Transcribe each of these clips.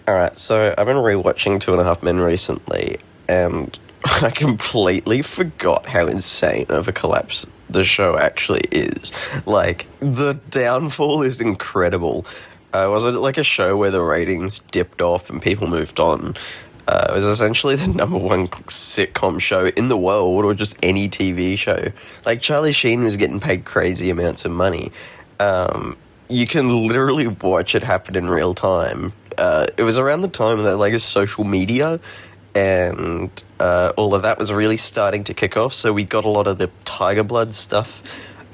Alright, so I've been rewatching Two and a Half Men recently, and I completely forgot how insane of a collapse the show actually is. Like, the downfall is incredible. Was it like a show where the ratings dipped off and people moved on? It was essentially the number one sitcom show in the world, or just any TV show. Like, Charlie Sheen was getting paid crazy amounts of money. You can literally watch it happen in real time. It was around the time that, like, social media and all of that was really starting to kick off, so we got a lot of the Tiger Blood stuff.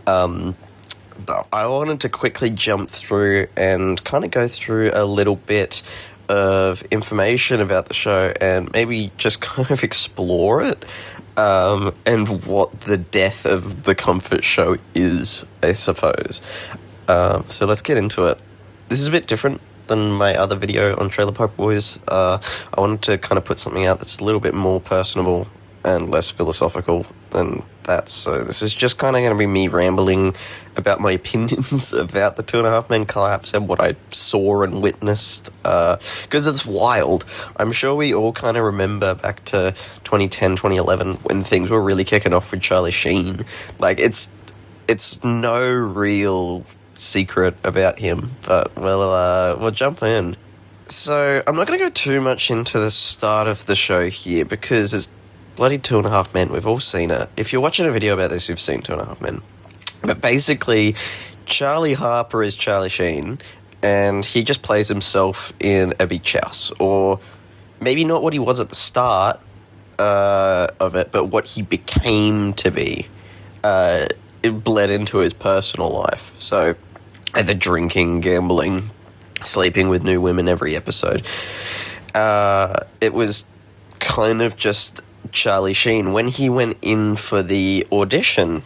But I wanted to quickly jump through and kind of go through a little bit of information about the show and maybe just kind of explore it, and what the death of the comfort show is, I suppose. So let's get into it. This is a bit different than my other video on Trailer Park Boys. I wanted to kind of put something out that's a little bit more personable and less philosophical than that. So this is just kind of going to be me rambling about my opinions about the Two and a Half Men collapse and what I saw and witnessed, because it's wild. I'm sure we all kind of remember back to 2010, 2011 when things were really kicking off with Charlie Sheen. Like, it's no real secret about him, but we'll jump in. So I'm not going to go too much into the start of the show here because it's bloody Two and a Half Men. We've all seen it. If you're watching a video about this, you've seen Two and a Half Men. But basically, Charlie Harper is Charlie Sheen, and he just plays himself in a beach house, or maybe not what he was at the start of it, but what he became to be. It bled into his personal life. So, either drinking, gambling, sleeping with new women every episode. It was kind of just Charlie Sheen. When he went in for the audition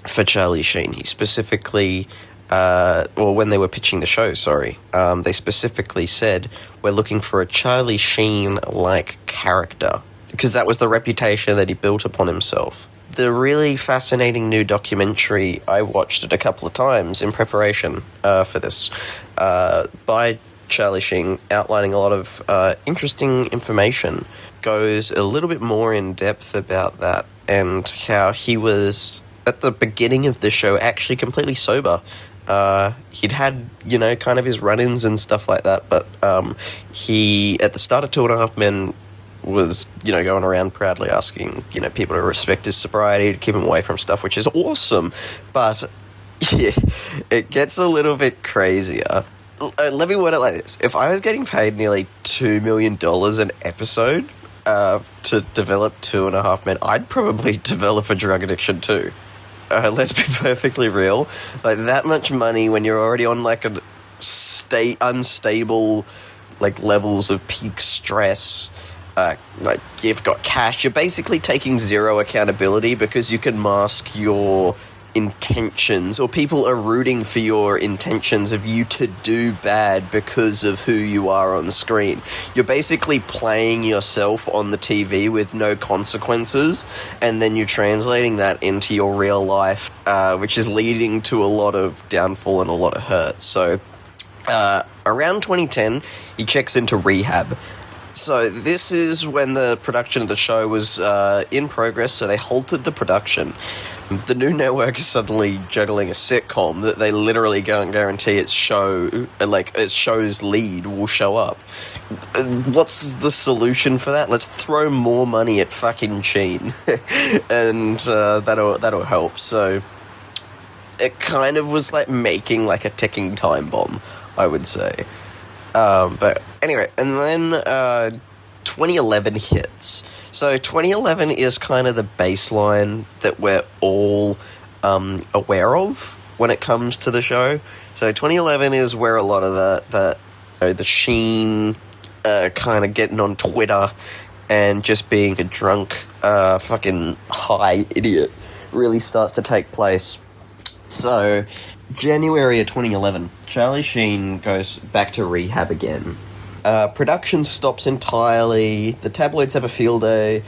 for Charlie Sheen, he specifically, or when they were pitching the show, they specifically said, we're looking for a Charlie Sheen-like character, because that was the reputation that he built upon himself. The really fascinating new documentary, I watched it a couple of times in preparation for this, by Charlie Sheen, outlining a lot of interesting information, goes a little bit more in depth about that and how he was, at the beginning of the show, actually completely sober. He'd had, kind of his run-ins and stuff like that, but he, at the start of Two and a Half Men, was, going around proudly asking, people to respect his sobriety, to keep him away from stuff, which is awesome. But, yeah, it gets a little bit crazier. Let me word it like this. If I was getting paid nearly $2 million an episode to develop Two and a Half Men, I'd probably develop a drug addiction too. Let's be perfectly real. Like, that much money when you're already on, like, a unstable, like, levels of peak stress, like, you've got cash, you're basically taking zero accountability because you can mask your intentions, or people are rooting for your intentions of you to do bad because of who you are on the screen. You're basically playing yourself on the TV with no consequences, and then you're translating that into your real life, which is leading to a lot of downfall and a lot of hurt. So, around 2010, he checks into rehab. So this is when the production of the show was in progress, so they halted the production. The new network is suddenly juggling a sitcom that they literally can't guarantee its show's lead will show up. What's the solution for that? Let's throw more money at fucking Sheen, and that'll help. So it kind of was like making like a ticking time bomb, I would say. But anyway, and then 2011 hits. So 2011 is kind of the baseline that we're all aware of when it comes to the show. So 2011 is where a lot of the Sheen kind of getting on Twitter and just being a drunk fucking high idiot really starts to take place. So January of 2011, Charlie Sheen goes back to rehab again. Production stops entirely. The tabloids have a field day.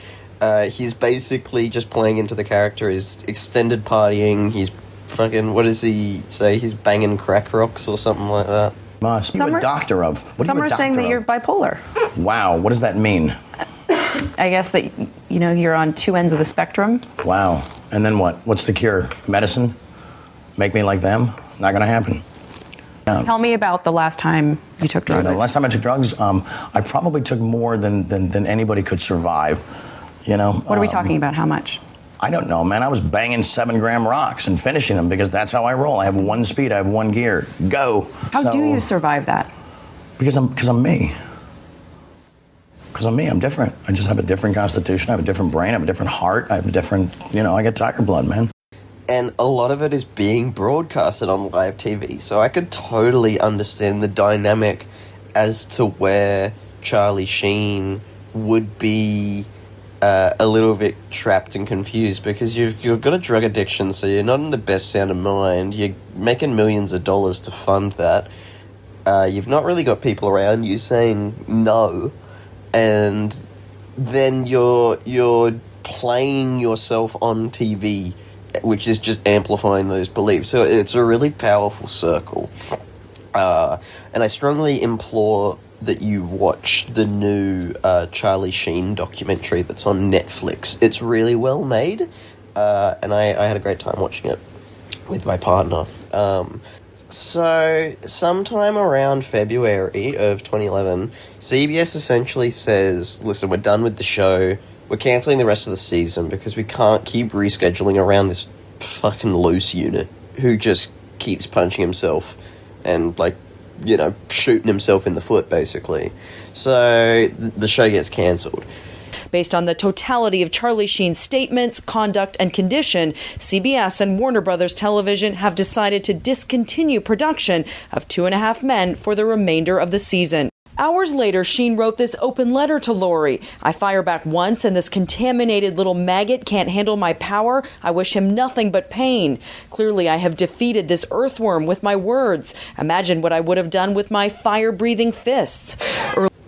He's basically just playing into the character. He's extended partying. He's fucking, what does he say? He's banging crack rocks or something like that. Must. What are you a doctor of? Some are saying that you're bipolar. Wow, what does that mean? I guess that, you're on two ends of the spectrum. Wow. And then what? What's the cure? Medicine? Make me like them? Not going to happen. Tell me about the last time you took drugs. The last time I took drugs, I probably took more than anybody could survive. What are we talking about? How much? I don't know, man. I was banging 7-gram rocks and finishing them because that's how I roll. I have one speed. I have one gear. Go. How do you survive that? Because I'm me. Because I'm me. I'm different. I just have a different constitution. I have a different brain. I have a different heart. I have a different, I get tiger blood, man. And a lot of it is being broadcasted on live TV. So I could totally understand the dynamic as to where Charlie Sheen would be a little bit trapped and confused, because you've got a drug addiction, so you're not in the best sound of mind. You're making millions of dollars to fund that. You've not really got people around you saying no, and then you're playing yourself on TV, which is just amplifying those beliefs. So it's a really powerful circle. And I strongly implore that you watch the new Charlie Sheen documentary that's on Netflix. It's really well made, and I had a great time watching it with my partner. So sometime around February of 2011, CBS essentially says, listen, we're done with the show. We're cancelling the rest of the season because we can't keep rescheduling around this fucking loose unit who just keeps punching himself and, shooting himself in the foot, basically. So the show gets cancelled. Based on the totality of Charlie Sheen's statements, conduct, and condition, CBS and Warner Brothers Television have decided to discontinue production of 2.5 Men for the remainder of the season. Hours later, Sheen wrote this open letter to Lori. I fire back once and this contaminated little maggot can't handle my power. I wish him nothing but pain. Clearly, I have defeated this earthworm with my words. Imagine what I would have done with my fire-breathing fists.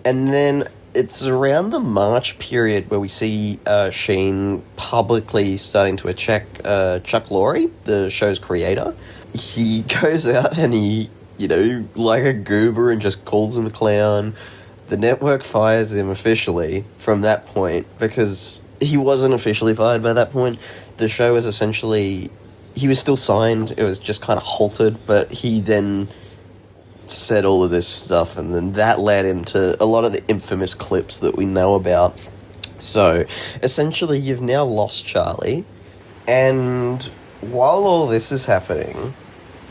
And then it's around the March period where we see Sheen publicly starting to attack Chuck Lorre, the show's creator. He goes out and he, like a goober, and just calls him a clown. The network fires him officially from that point, because he wasn't officially fired by that point. The show was essentially... He was still signed. It was just kind of halted, but he then said all of this stuff, and then that led into a lot of the infamous clips that we know about. So, essentially, you've now lost Charlie, and while all this is happening,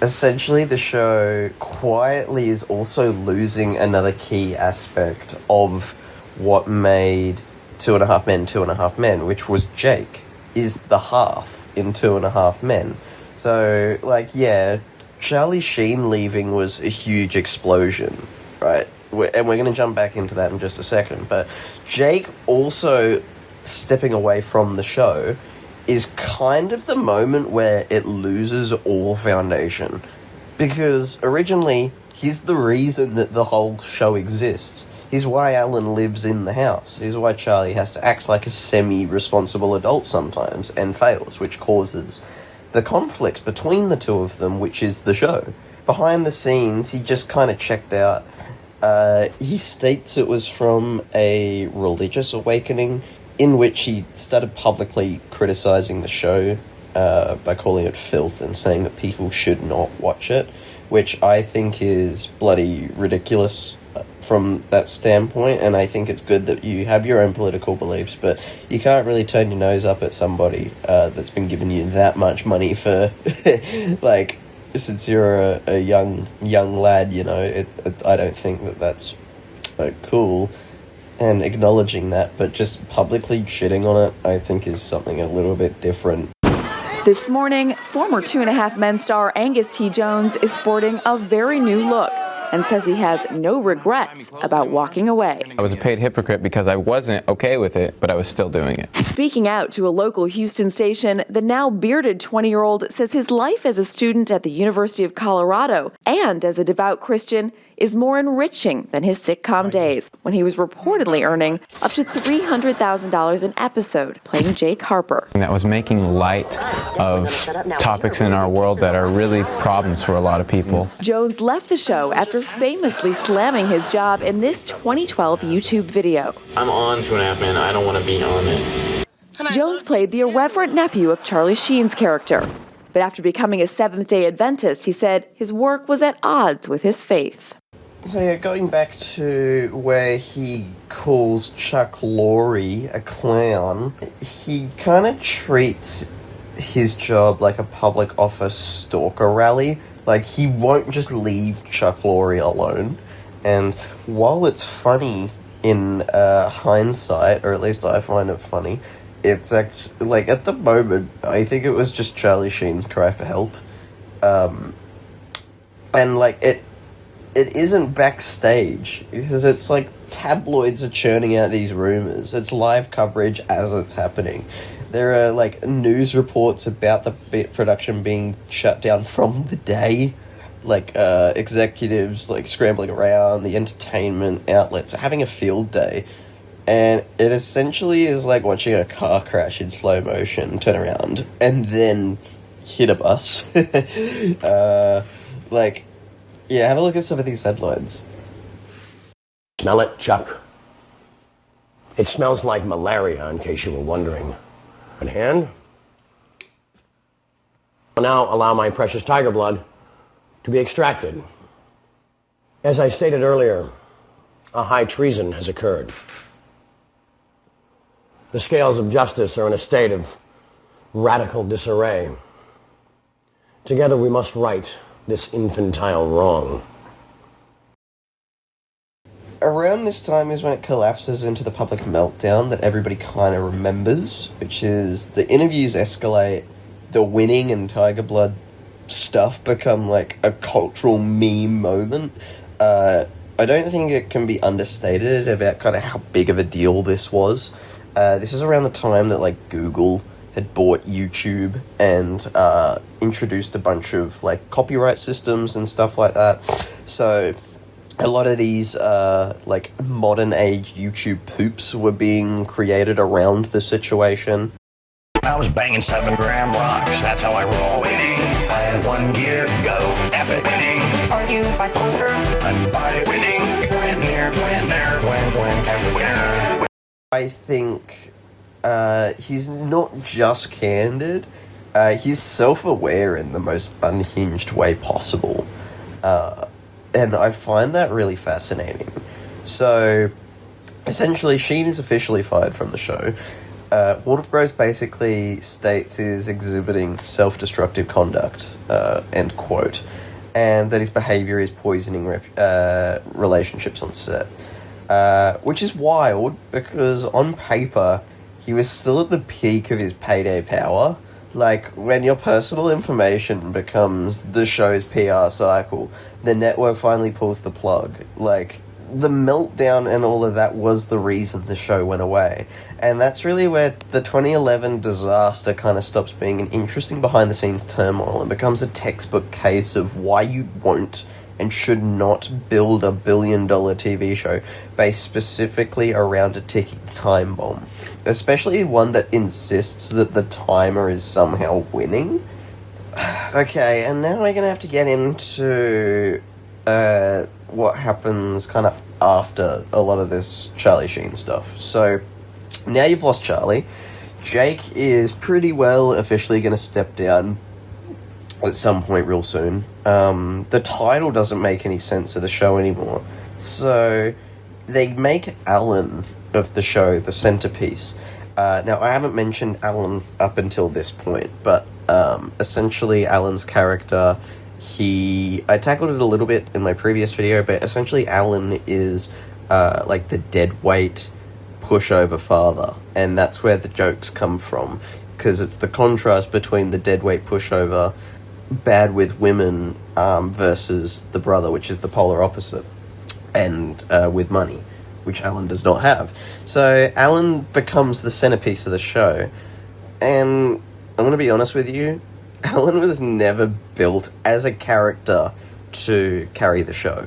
essentially the show quietly is also losing another key aspect of what made 2.5 Men 2.5 Men, which was Jake, is the half in 2.5 Men. So, Charlie Sheen leaving was a huge explosion, right? And we're going to jump back into that in just a second. But Jake also stepping away from the show is kind of the moment where it loses all foundation. Because originally, he's the reason that the whole show exists. He's why Alan lives in the house. He's why Charlie has to act like a semi-responsible adult sometimes and fails, which causes the conflict between the two of them, which is the show. Behind the scenes, he just kind of checked out. He states it was from a religious awakening in which he started publicly criticizing the show by calling it filth and saying that people should not watch it, which I think is bloody ridiculous from that standpoint. And I think it's good that you have your own political beliefs, but you can't really turn your nose up at somebody that's been giving you that much money for since you're a young lad. I don't think that that's cool. And acknowledging that, but just publicly shitting on it, I think is something a little bit different. This morning, former 2.5 Men star Angus T. Jones is sporting a very new look and says he has no regrets about walking away. I was a paid hypocrite because I wasn't okay with it, but I was still doing it. Speaking out to a local Houston station, the now bearded 20-year-old says his life as a student at the University of Colorado and as a devout Christian is more enriching than his sitcom days, when he was reportedly earning up to $300,000 an episode playing Jake Harper. That was making light of topics in our world that are really problems for a lot of people. Jones left the show after famously slamming his job in this 2012 YouTube video. I'm on 2.5 Men. I don't want to be on it. Jones played the irreverent nephew of Charlie Sheen's character. But after becoming a Seventh-day Adventist, he said his work was at odds with his faith. So yeah, going back to where he calls Chuck Lorre a clown, he kind of treats his job like a public office stalker rally. Like, he won't just leave Chuck Lorre alone. And while it's funny in hindsight, or at least I find it funny, it's actually, like, at the moment, I think it was just Charlie Sheen's cry for help. And, like, it isn't backstage, because it's like tabloids are churning out these rumors. It's live coverage as it's happening. There are, like, news reports about the production being shut down from the day. Like, executives, like, scrambling around, the entertainment outlets are having a field day. And it essentially is like watching a car crash in slow motion, turn around, and then hit a bus. Like, yeah, have a look at some of these headlines. Smell it, Chuck? It smells like malaria, in case you were wondering. In hand. I'll now allow my precious tiger blood to be extracted. As I stated earlier, a high treason has occurred. The scales of justice are in a state of radical disarray. Together we must right this infantile wrong. Around this time is when it collapses into the public meltdown that everybody kind of remembers, which is the interviews escalate, the winning and Tiger Blood stuff become like a cultural meme moment. I don't think it can be understated about kind of how big of a deal this was. This is around the time that, like, Google had bought YouTube and introduced a bunch of, like, copyright systems and stuff like that. So a lot of these, like, modern-age YouTube poops were being created around the situation. I was banging 7-gram rocks, that's how I roll. Winning, I had one gear, go, epic. Winning, Are you bipolar? I'm by winning, win here, win there, win everywhere. I think he's not just candid, he's self-aware in the most unhinged way possible. And I find that really fascinating. So, essentially, Sheen is officially fired from the show. Warner Bros. Basically states he's exhibiting self-destructive conduct, end quote, and that his behaviour is poisoning relationships on set. Which is wild, because on paper, he was still at the peak of his payday power. Like, when your personal information becomes the show's PR cycle, the network finally pulls the plug. Like, the meltdown and all of that was the reason the show went away. And that's really where the 2011 disaster kind of stops being an interesting behind-the-scenes turmoil and becomes a textbook case of why you won't and should not build a billion-dollar TV show based specifically around a ticking time bomb. Especially one that insists that the timer is somehow winning. Okay, and now we're going to have to get into what happens kind of after a lot of this Charlie Sheen stuff. So, now you've lost Charlie. Jake is pretty well officially going to step down at some point real soon. The title doesn't make any sense of the show anymore. So, they make Alan of the show the centerpiece. Now, I haven't mentioned Alan up until this point, but essentially Alan's character, I tackled it a little bit in my previous video, but essentially Alan is like the deadweight pushover father, and that's where the jokes come from, because it's the contrast between the deadweight pushover, bad with women, versus the brother, which is the polar opposite, and with money, which Alan does not have. So Alan becomes the centerpiece of the show, and I'm going to be honest with you, Alan was never built as a character to carry the show.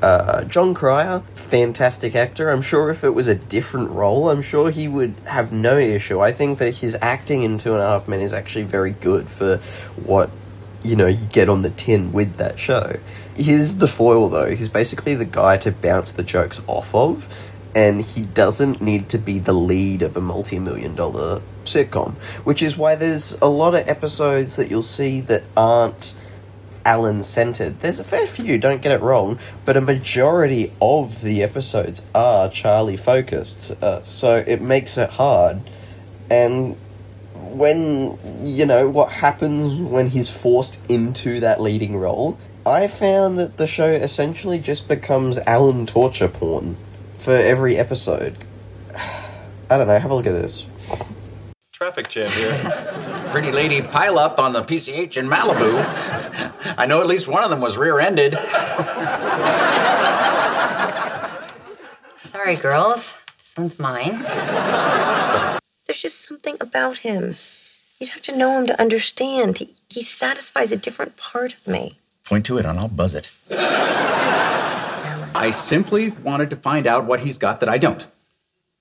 John Cryer, fantastic actor. I'm sure if it was a different role, I'm sure he would have no issue. I think that his acting in 2.5 Men is actually very good for what, you get on the tin with that show. Here's the foil, though. He's basically the guy to bounce the jokes off of, and he doesn't need to be the lead of a multi-million-dollar sitcom, which is why there's a lot of episodes that you'll see that aren't Alan-centered. There's a fair few, don't get it wrong, but a majority of the episodes are Charlie-focused, so it makes it hard. And when, what happens when he's forced into that leading role, I found that the show essentially just becomes Alan torture porn for every episode. I don't know, have a look at this. Traffic jam here. Pretty lady pile up on the PCH in Malibu. I know at least one of them was rear-ended. Sorry, girls. This one's mine. There's just something about him. You'd have to know him to understand. He satisfies a different part of me. Point to it and I'll buzz it. I simply wanted to find out what he's got that I don't.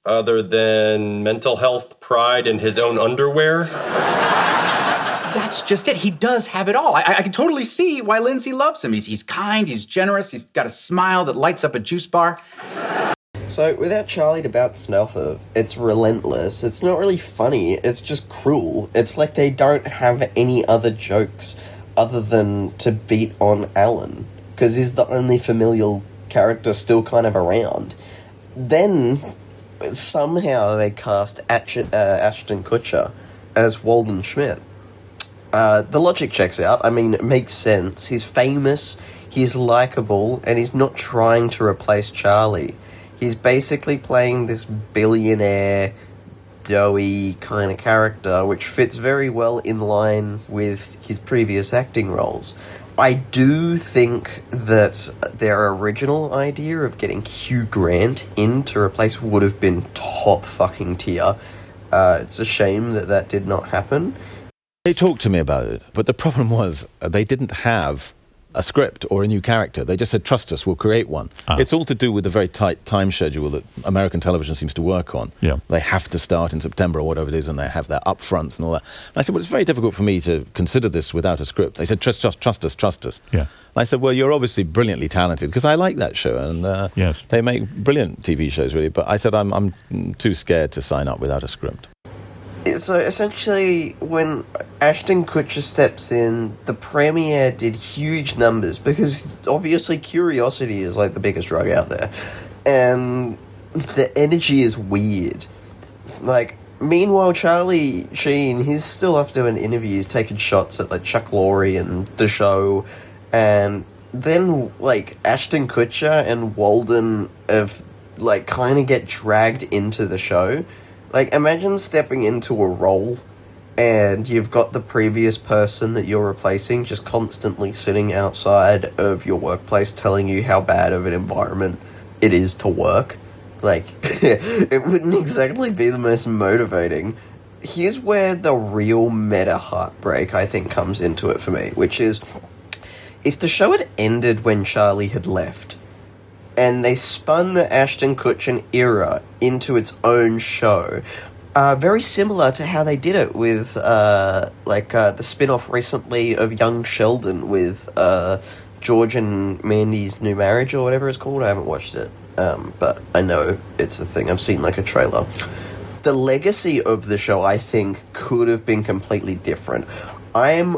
Other than mental health, pride, and his own underwear? That's just it. He does have it all. I can totally see why Lindsay loves him. He's kind, he's generous, he's got a smile that lights up a juice bar. So, without Charlie to bounce off of, it's relentless. It's not really funny, it's just cruel. It's like they don't have any other jokes other than to beat on Alan, because he's the only familial character still kind of around. Then somehow they cast Ashton Kutcher as Walden Schmidt. The logic checks out. I mean, it makes sense. He's famous, he's likable, and he's not trying to replace Charlie. He's basically playing this billionaire, doughy kind of character, which fits very well in line with his previous acting roles. I do think that their original idea of getting Hugh Grant in to replace would have been top fucking tier. It's a shame that did not happen. They talked to me about it, but the problem was they didn't have a script or a new character. They just said, trust us, we'll create one. It's all to do with the very tight time schedule that American television seems to work on. Yeah. They have to start in September or whatever it is, and they have their upfronts and all that. And I said, well, it's very difficult for me to consider this without a script. They said, trust us. Yeah. And I said, well, you're obviously brilliantly talented, because I like that show, and yes, they make brilliant TV shows, really. But I said, I'm too scared to sign up without a script. So essentially, when Ashton Kutcher steps in, the premiere did huge numbers, because obviously curiosity is like the biggest drug out there, and the energy is weird. Like, meanwhile, Charlie Sheen, he's still off doing interviews, taking shots at like Chuck Lorre and the show, and then like Ashton Kutcher and Walden have like kind of get dragged into the show. Like, imagine stepping into a role and you've got the previous person that you're replacing just constantly sitting outside of your workplace telling you how bad of an environment it is to work. Like, it wouldn't exactly be the most motivating. Here's where the real meta heartbreak, I think, comes into it for me, which is, if the show had ended when Charlie had left, and they spun the Ashton Kutcher era into its own show, very similar to how they did it with, the spin-off recently of Young Sheldon with George and Mandy's New Marriage, or whatever it's called. I haven't watched it, but I know it's a thing. I've seen, like, a trailer. The legacy of the show, I think, could have been completely different. I'm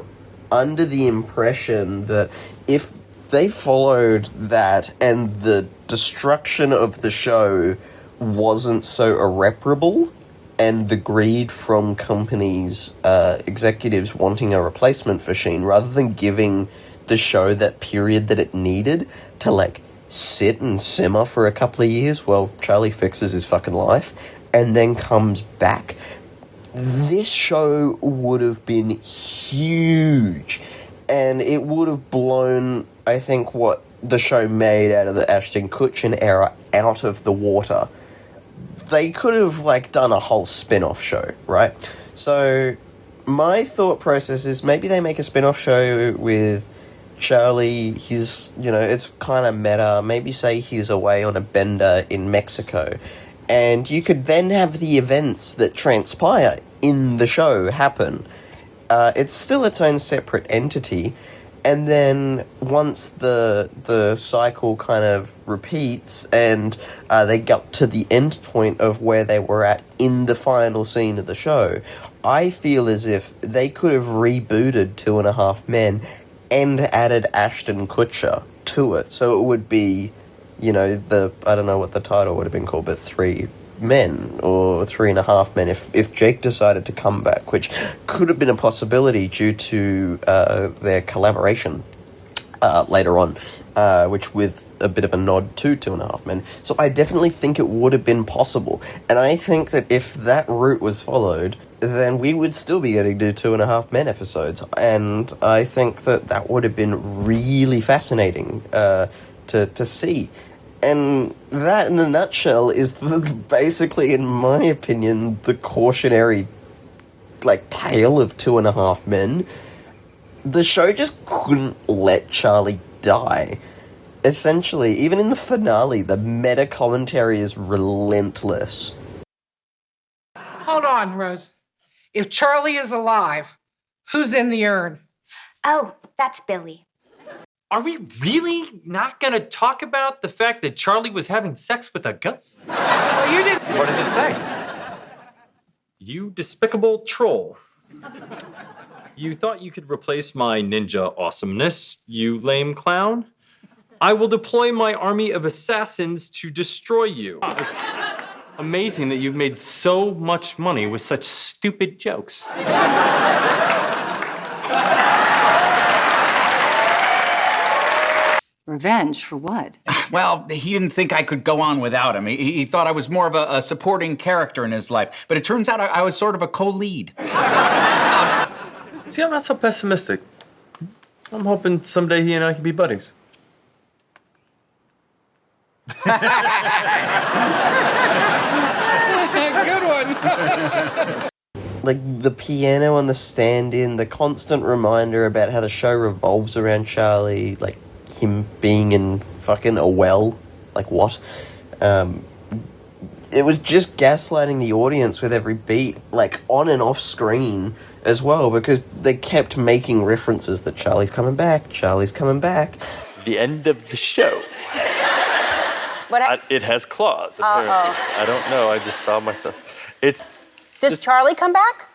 under the impression that if they followed that and the destruction of the show wasn't so irreparable, and the greed from companies, executives wanting a replacement for Sheen, rather than giving the show that period that it needed to, like, sit and simmer for a couple of years while Charlie fixes his fucking life and then comes back, this show would have been huge. And it would have blown, I think, what the show made out of the Ashton Kutcher era out of the water. They could have, like, done a whole spin-off show, right? So my thought process is maybe they make a spin-off show with Charlie, it's kind of meta. Maybe say he's away on a bender in Mexico. And you could then have the events that transpire in the show happen. It's still its own separate entity. And then once the cycle kind of repeats and they got to the end point of where they were at in the final scene of the show, I feel as if they could have rebooted 2.5 Men and added Ashton Kutcher to it. So it would be, I don't know what the title would have been called, but 3 Men or 3.5 Men if Jake decided to come back, which could have been a possibility due to their collaboration later on, which with a bit of a nod to 2.5 Men. So I definitely think it would have been possible. And I think that if that route was followed, then we would still be getting to 2.5 Men episodes. And I think that would have been really fascinating to see. And that, in a nutshell, is basically, in my opinion, the cautionary, tale of 2.5 Men. The show just couldn't let Charlie die. Essentially, even in the finale, the meta commentary is relentless. Hold on, Rose. If Charlie is alive, who's in the urn? Oh, that's Billy. Are we really not going to talk about the fact that Charlie was having sex with a goat? Well, you didn't. What does it say? You despicable troll. You thought you could replace my ninja awesomeness, you lame clown? I will deploy my army of assassins to destroy you. It's amazing that you've made so much money with such stupid jokes. Revenge for what? Well, he didn't think I could go on without him. He thought I was more of a supporting character in his life. But it turns out I was sort of a co-lead. See, I'm not so pessimistic. I'm hoping someday he and I can be buddies. Good one. The piano on the stand-in, the constant reminder about how the show revolves around Charlie, him being in fucking a well, what? It was just gaslighting the audience with every beat, on and off screen as well, because they kept making references that Charlie's coming back. The end of the show. It has claws, apparently. I don't know, I just saw myself. Does Charlie come back?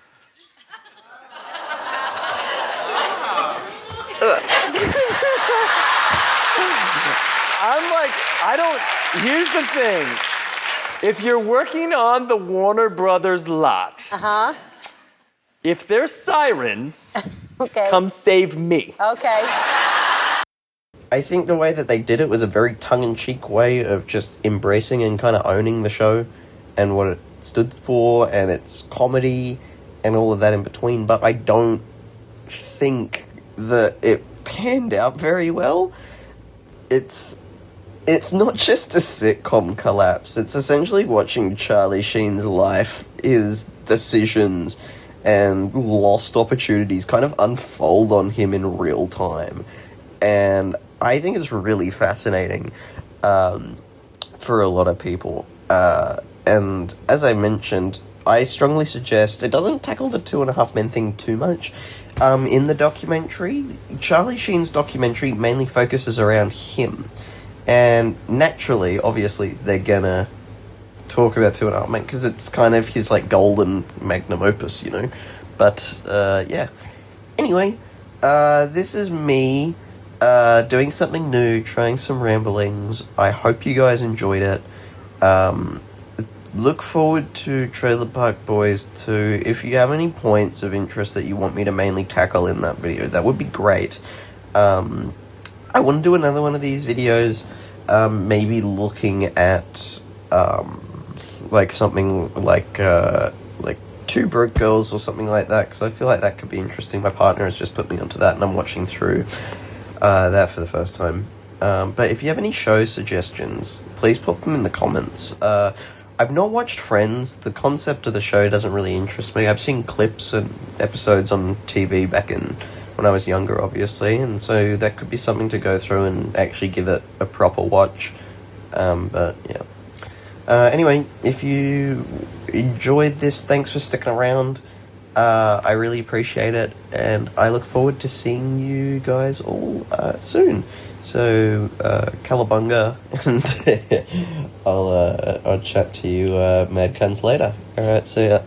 Here's the thing. If you're working on the Warner Brothers lot, if there's sirens, come save me. Okay. I think the way that they did it was a very tongue-in-cheek way of just embracing and kind of owning the show and what it stood for and its comedy and all of that in between, but I don't think that it panned out very well. It's not just a sitcom collapse. It's essentially watching Charlie Sheen's life, his decisions, and lost opportunities kind of unfold on him in real time. And I think it's really fascinating for a lot of people. And as I mentioned, I strongly suggest it doesn't tackle the 2.5 Men thing too much. In the documentary, Charlie Sheen's documentary mainly focuses around him. And naturally, obviously, they're gonna talk about 2.5 Men because it's kind of his golden magnum opus, But yeah. Anyway, this is me doing something new, trying some ramblings. I hope you guys enjoyed it. Look forward to Trailer Park Boys 2. If you have any points of interest that you want me to mainly tackle in that video, that would be great. I want to do another one of these videos, maybe looking at something like Two Broke Girls or something like that, because I feel like that could be interesting. My partner has just put me onto that, and I'm watching through that for the first time. But if you have any show suggestions, please put them in the comments. I've not watched Friends. The concept of the show doesn't really interest me. I've seen clips and episodes on TV back in when I was younger, obviously, and so that could be something to go through and actually give it a proper watch. But yeah. Anyway, if you enjoyed this, thanks for sticking around. I really appreciate it, and I look forward to seeing you guys all soon. So, Cowabunga, and I'll chat to you mad cunts later. Alright, see ya.